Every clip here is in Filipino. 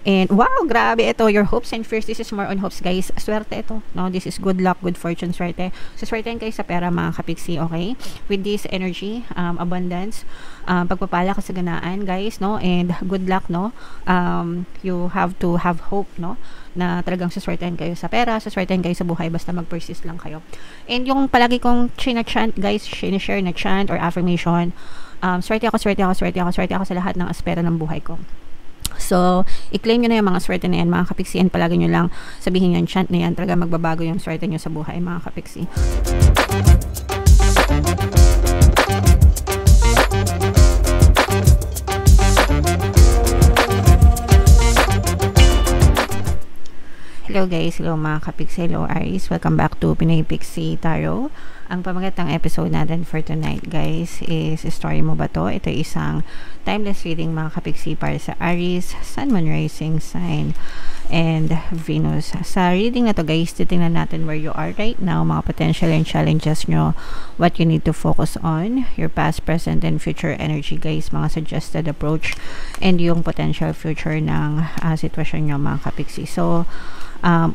And wow, grabe ito. Your hopes and fears. This is more on hopes, guys. Swerte ito. No, this is good luck, good fortune, swerte. So, swerte kayo sa pera, mga kapiksi, okay? With this energy, abundance, pagpapala, kasaganaan, guys, no? And good luck, no? You have to have hope, no? Na talagang suswertehan kayo sa pera, suswertehan kayo sa buhay, basta mag-persist lang kayo. And yung palagi kong china-chant, guys, share na chant or affirmation, swerte ako, swerte ako, swerte ako, swerte ako sa lahat ng aspero ng buhay ko. So, i-claim nyo na yung mga swerte na yan, mga kapiksi, and palagi nyo lang sabihin yung chant na yan, talaga magbabago yung swerte nyo sa buhay, mga kapiksi. Hello guys, hello mga kapiksi, hello Aries, welcome back to Pinoy Pixie Tarot. Ang pamagatang episode natin for tonight, guys, is story mo ba to? Ito isang timeless reading, mga kapiksi, para sa Aries, Sun, Moon, Rising Sign, and Venus. Sa reading na to, guys, titingnan natin where you are right now, mga potential and challenges nyo, what you need to focus on, your past, present, and future energy, guys, mga suggested approach, and yung potential future ng sitwasyon nyo, mga kapiksi. So,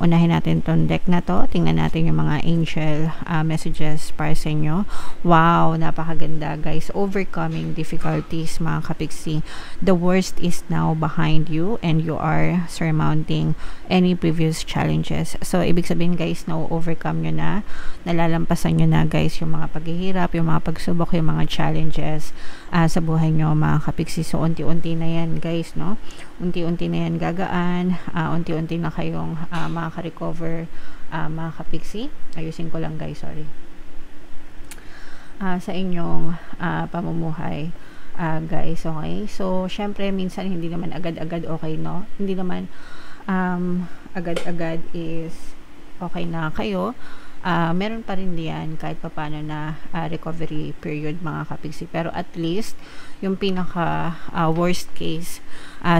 unahin natin tong deck na to. Tingnan natin yung mga angel messages para sa inyo. Wow, napakaganda, guys. Overcoming difficulties, mga kapiksi. The worst is now behind you and you are surmounting any previous challenges. So, ibig sabihin, guys, na-overcome nyo na, nalalampasan nyo na, guys, yung mga paghihirap, yung mga pagsubok, yung mga challenges sa buhay nyo, mga kapiksi. So, unti-unti na yan, guys, no? Unti-unti na yan gagaan, unti-unti na kayong makaka-recover, mga kapiksi. Ayusin ko lang, guys, sorry. Sa inyong pamumuhay, guys, okay? So, syempre, minsan hindi naman agad-agad okay, no? Hindi naman agad-agad is okay na kayo. Meron pa rin diyan kahit papaano na recovery period, mga kapiksi. Pero at least, yung pinaka worst case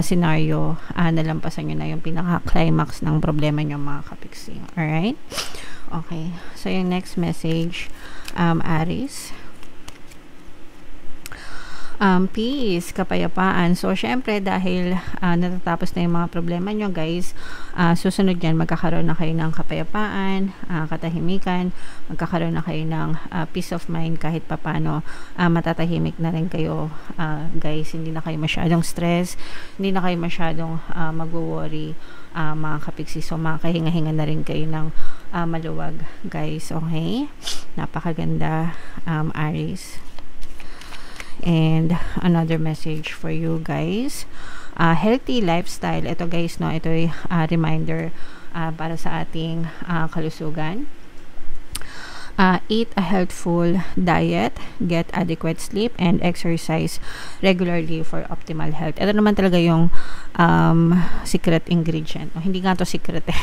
scenario, nalampasan nyo na yung pinaka-climax ng problema nyo, mga kapiksi. Alright? Okay. So, yung next message, Aries. Peace, kapayapaan. So, syempre, dahil natatapos na yung mga problema nyo, guys, susunod yan, magkakaroon na kayo ng kapayapaan, katahimikan, magkakaroon na kayo ng peace of mind kahit papano, matatahimik na rin kayo, guys. Hindi na kayo masyadong stress, hindi na kayo masyadong mag-worry, mga kapiksi. So, makahinga-hinga na rin kayo ng maluwag, guys. Okay? Napakaganda, Aries. And another message for you, guys, healthy lifestyle. Ito, guys, no, ito ay reminder para sa ating kalusugan. Eat a healthful diet, get adequate sleep, and exercise regularly for optimal health. Ito naman talaga yung secret ingredient. Hindi nga to secret eh.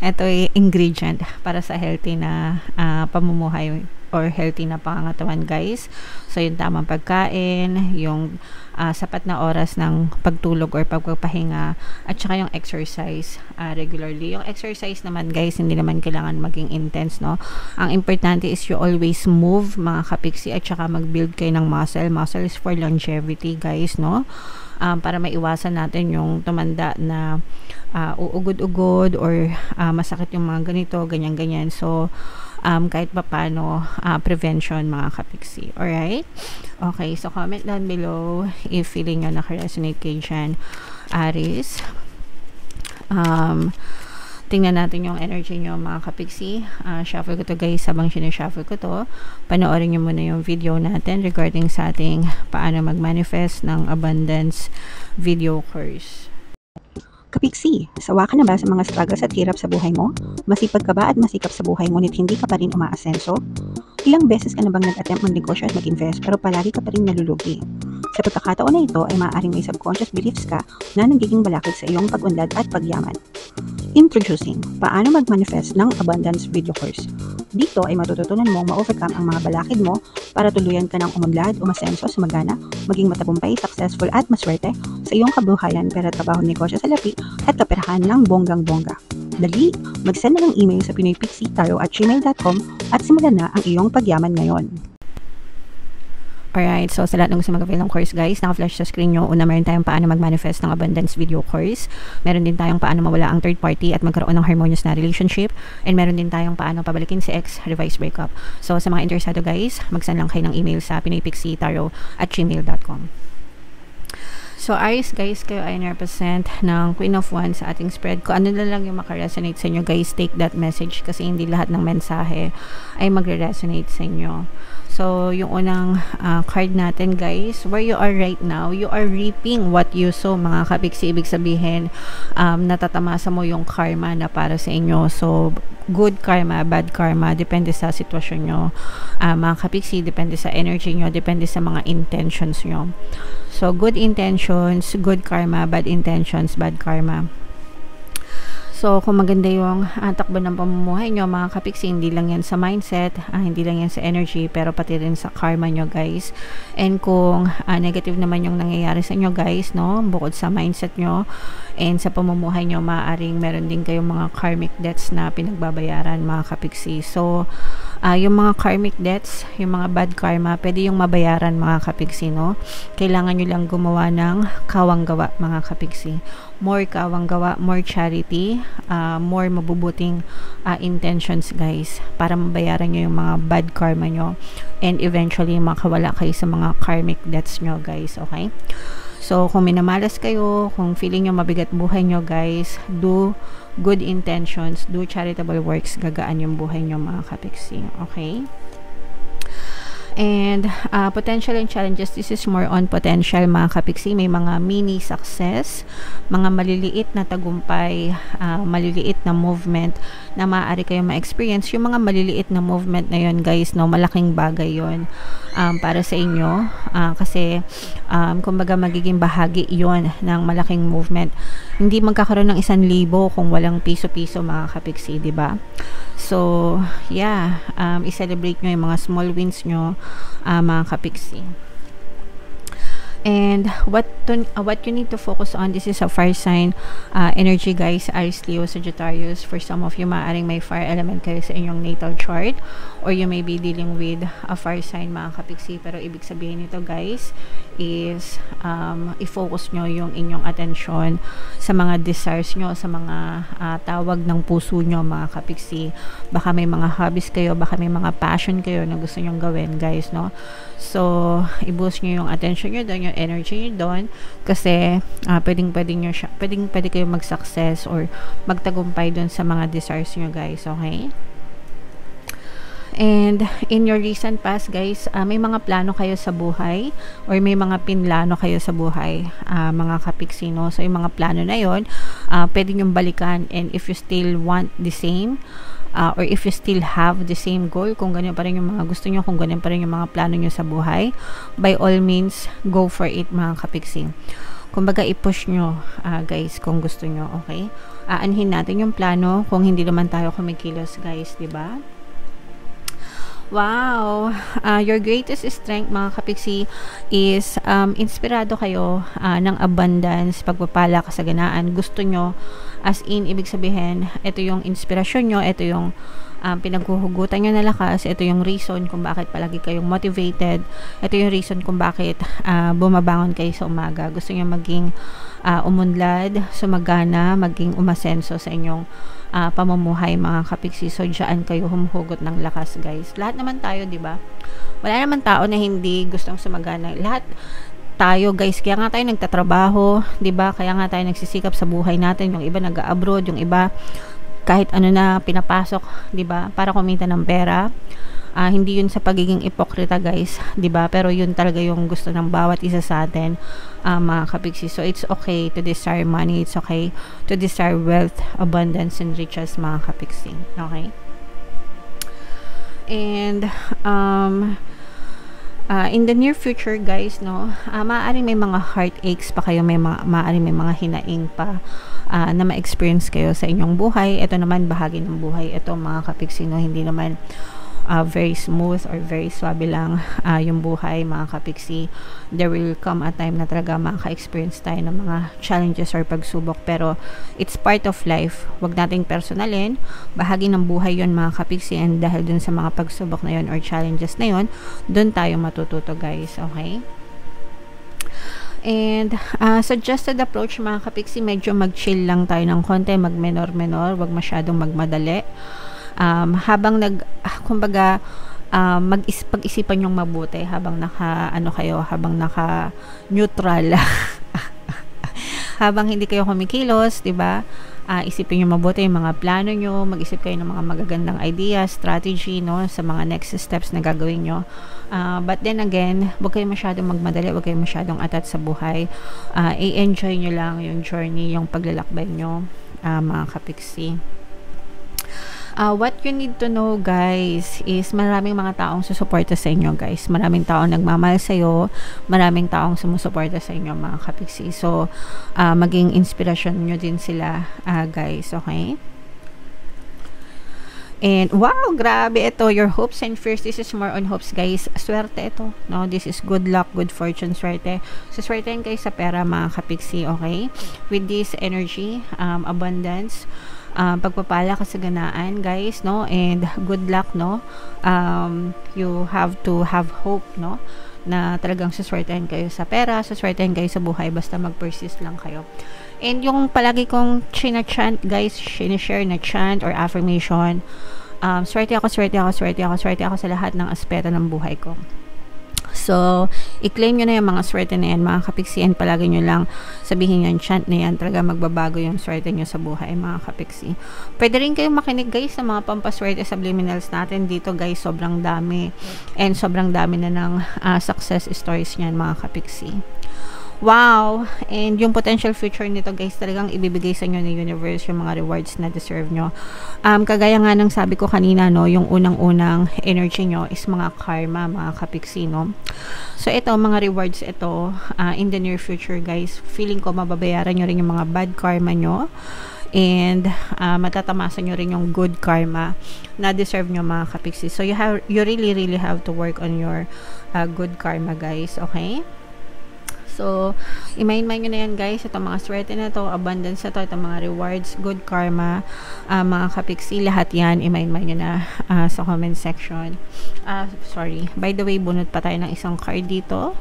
Ito ay ingredient para sa healthy na pamumuhay or healthy na pangangatawan, guys. So, yung tamang pagkain, yung sapat na oras ng pagtulog or pagpapahinga, at saka yung exercise regularly. Yung exercise naman, guys, hindi naman kailangan maging intense, no? Ang importante is you always move, mga kapiksi, at saka mag-build kayo ng muscle. Muscle is for longevity, guys, no? Para maiwasan natin yung tumanda na uugod-ugod or masakit yung mga ganito, ganyan-ganyan. So, kahit pa paano, prevention, mga kapiksi. Alright? Okay, so comment down below if feeling nyo naka-resonate kayo dyan, Aries. Tingnan natin yung energy nyo, mga kapiksi. Shuffle ko to, guys. Habang sinashuffle ko to, panoorin nyo muna yung video natin regarding sa ating paano mag-manifest ng abundance video course. Kapiksi, sawa ka na ba sa mga struggles at hirap sa buhay mo? Masipag ka ba at masikap sa buhay ngunit hindi ka pa rin umaasenso? Ilang beses ka na bang nag-attempt mag-negosyo at mag-invest pero palagi ka pa rin nalulugi? Sa pagkakataon na ito ay maaaring may subconscious beliefs ka na nagiging balakid sa iyong pag-unlad at pagyaman. Introducing, paano mag-manifest ng abundance video course. Dito ay matututunan mong ma-overcome ang mga balakid mo para tuluyan ka ng umunlad, umasenso, sumagana, maging matagumpay, successful at maswerte sa iyong kabuhayan, pera, trabaho, negosyo, salapi at kaperahan ng bonggang-bongga. Dali, mag-send na ng email sa pinoypixietarot@gmail.com at simulan na ang iyong pagyaman ngayon. Alright, so sa lahat ng gusto mag-avail ng course guys, naka-flash sa screen nyo. Una, meron tayong paano mag-manifest ng abundance video course. Meron din tayong paano mawala ang third party at magkaroon ng harmonious na relationship. And meron din tayong paano pabalikin si ex, revise breakup. So sa mga interesado guys, mag-send lang kayo ng email sa pinoypixietarot@gmail.com. So, Aries guys, kayo ay represent ng Queen of Wands sa ating spread. Kung ano na lang yung makaresonate sa inyo guys, take that message kasi hindi lahat ng mensahe ay magre-resonate sa inyo. So, yung unang card natin guys, where you are right now, you are reaping what you sow, mga kapiksi. Ibig sabihin, natatamasa mo yung karma na para sa inyo. So, good karma, bad karma, depende sa sitwasyon nyo. Mga kapiksi, depende sa energy nyo, depende sa mga intentions nyo. So, good intentions, good karma, bad intentions, bad karma. So, kung maganda yung takbo ng pamumuhay nyo, mga kapiksi, hindi lang yan sa mindset, hindi lang yan sa energy, pero pati rin sa karma nyo, guys. And kung negative naman yung nangyayari sa inyo, guys, no, bukod sa mindset nyo, and sa pamumuhay nyo, maaaring meron din kayong mga karmic debts na pinagbabayaran, mga kapiksi. So, yung mga karmic debts, yung mga bad karma, pwede yung mabayaran, mga kapiksi, no? Kailangan nyo lang gumawa ng kawang gawa, mga kapiksi. More kawang gawa, more charity, more mabubuting intentions guys, para mabayaran nyo yung mga bad karma nyo and eventually makawala kayo sa mga karmic debts nyo guys, okay? So, kung minamalas kayo, kung feeling nyo mabigat buhay nyo guys, do good intentions, do charitable works, gagaan yung buhay nyo mga kapiksi, okay? And potential and challenges, this is more on potential mga kapiksi. May mga mini success, mga maliliit na tagumpay, maliliit na movement na maaari kayong ma-experience. Yung mga maliliit na movement na yon guys, no, malaking bagay yon para sa inyo, kasi kumbaga magiging bahagi yon ng malaking movement. Hindi magkakaroon ng 1,000 kung walang piso-piso mga kapiksi, di ba? So, yeah, i-celebrate nyo yung mga small wins nyo, mga kapiksi. And what you need to focus on, this is a fire sign energy guys, Aries, Leo, Sagittarius. For some of you, maaaring may fire element kayo sa inyong natal chart, or you may be dealing with a fire sign mga kapiksi. Pero ibig sabihin nito guys is i-focus nyo yung inyong attention sa mga desires nyo, sa mga tawag ng puso nyo mga kapiksi. Baka may mga hobbies kayo, baka may mga passion kayo na gusto nyong gawin guys, no? So, i-boost nyo yung attention nyo doon, yung energy nyo doon, kasi pwede kayo mag-success or magtagumpay doon sa mga desires nyo guys, okay? And in your recent past guys, may mga plano kayo sa buhay or may mga pinlano kayo sa buhay, mga kapiksi, no? So yung mga plano na yon, pwede nyong balikan, and if you still want the same, or if you still have the same goal, kung ganyan pa rin yung mga gusto nyo, kung ganyan pa rin yung mga plano nyo sa buhay, by all means, go for it mga kapiksi. Kumbaga i-push nyo guys kung gusto nyo, okay? Aanhin natin yung plano kung hindi naman tayo kumikilos guys, diba? Wow! Your greatest strength mga kapiksi is inspirado kayo ng abundance, pagpapala, kasaganaan. Gusto nyo, as in, ibig sabihin, ito yung inspirasyon nyo, ito yung pinaghuhugutan nyo na lakas, ito yung reason kung bakit palagi kayong motivated, ito yung reason kung bakit bumabangon kayo sa umaga. Gusto nyo maging umunlad, sumagana, maging umasenso sa inyong pamumuhay mga kapiksi. So diyan kayo humuhugot ng lakas guys. Lahat naman tayo, di ba? Wala naman tao na hindi gustong sumagana. Lahat tayo guys, kaya nga tayo nagtatrabaho, di ba? Kaya nga tayo nagsisikap sa buhay natin. Yung iba nag-abroad, yung iba kahit ano na pinapasok, di ba? Para kumita ng pera. Hindi yun sa pagiging ipokrita guys, 'di ba? Pero yun talaga yung gusto ng bawat isa sa atin, mga kapiksi. So it's okay to desire money, it's okay to desire wealth, abundance and riches mga kapiksi. Okay? And in the near future guys, no, maaaring may mga heartaches pa kayo, maaaring may mga hinaing pa na ma-experience kayo sa inyong buhay. Ito naman bahagi ng buhay ito mga kapiksi, no? Hindi naman very smooth or very swabe lang yung buhay, mga kapiksi. There will come a time na talaga makaka-experience tayo ng mga challenges or pagsubok, pero it's part of life. Wag nating personalin, bahagi ng buhay yon, mga kapiksi, and dahil dun sa mga pagsubok na yon or challenges na yon, dun tayo matututo, guys. Okay? And suggested approach, mga kapiksi, medyo mag-chill lang tayo ng konti, mag-menor-menor, wag masyadong magmadali. Habang kumbaga, pag-isipan yung mabuti habang habang naka-neutral. Habang hindi kayo kumikilos, 'di ba? Isipin niyo mabuti yung mga plano niyo, mag-isip kayo ng mga magagandang ideas, strategy, no, sa mga next steps na gagawin niyo. But then again, huwag kayo masyadong magmadali, huwag kayo masyadong atat sa buhay. I-enjoy niyo lang yung journey, yung paglalakbay niyo, mga kapiksi. What you need to know, guys, is maraming mga taong susuporta sa inyo, guys. Maraming taong nagmamahal sa iyo, maraming taong sumusuporta sa inyo, mga kapiksi. So, maging inspirasyon nyo din sila, guys, okay? And wow, grabe ito, your hopes and fears. This is more on hopes, guys. Swerte ito, no? This is good luck, good fortune, swerte. So, swertein kayo sa pera, mga kapiksi, okay? With this energy, abundance, pagpapala, kasaganaan, guys, no, and good luck, no. You have to have hope, no, na talagang suswertehan kayo sa pera, suswertehan kayo sa buhay, basta mag-persist lang kayo. And yung palagi kong china-chant, guys, sinishare na chant or affirmation, swerte ako, swerte ako, swerte ako, swerte ako sa lahat ng aspeto ng buhay ko. So, i-claim nyo na yung mga swerte na yan, mga kapiksi, and palagi nyo lang sabihin yung chant na yan, talaga magbabago yung swerte nyo sa buhay, mga kapiksi. Pwede rin kayong makinig, guys, sa mga pampaswerte subliminals natin dito, guys. Sobrang dami, and sobrang dami na ng success stories nyan, mga kapiksi. Wow! And yung potential future nito, guys, talagang ibibigay sa inyo ng universe yung mga rewards na deserve nyo. Kagaya nga ng sabi ko kanina, no, yung unang-unang energy nyo is mga karma, mga kapiksi, no. So, ito, mga rewards ito, in the near future, guys, feeling ko mababayaran nyo rin yung mga bad karma nyo. And matatamasa nyo rin yung good karma na deserve nyo, mga kapiksi. So, you really have to work on your good karma, guys, okay? So, i-mind nyo na yan, guys. Itong mga swerte na to, abundance na to, itong mga rewards, good karma, mga kapiksi, lahat yan, i-mind nyo na sa comment section. Sorry. By the way, bunot pa tayo ng isang card dito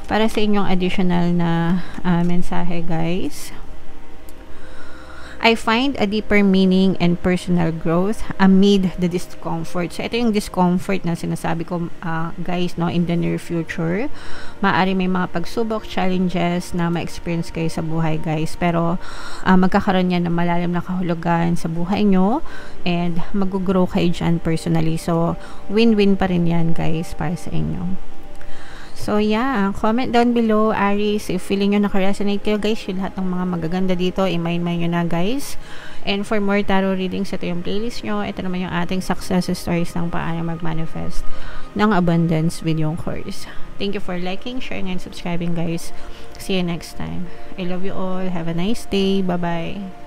para sa inyong additional na mensahe, guys. I find a deeper meaning and personal growth amid the discomfort. So, ito yung discomfort na sinasabi ko, guys, no, in the near future. Maaari may mga pagsubok, challenges na ma-experience kayo sa buhay, guys. Pero, magkakaroon yan ng malalim na kahulugan sa buhay nyo, and mag-grow kayo dyan personally. So, win-win pa rin yan, guys, para sa inyo. So, yeah, comment down below, Aries, if feeling nyo nakaresonate kayo, guys, yung lahat ng mga magaganda dito, i-mind nyo na, guys. And for more tarot readings, ito yung playlist nyo. Ito naman yung ating success stories ng paano mag-manifest ng abundance with yung course. Thank you for liking, sharing, and subscribing, guys. See you next time. I love you all. Have a nice day. Bye-bye.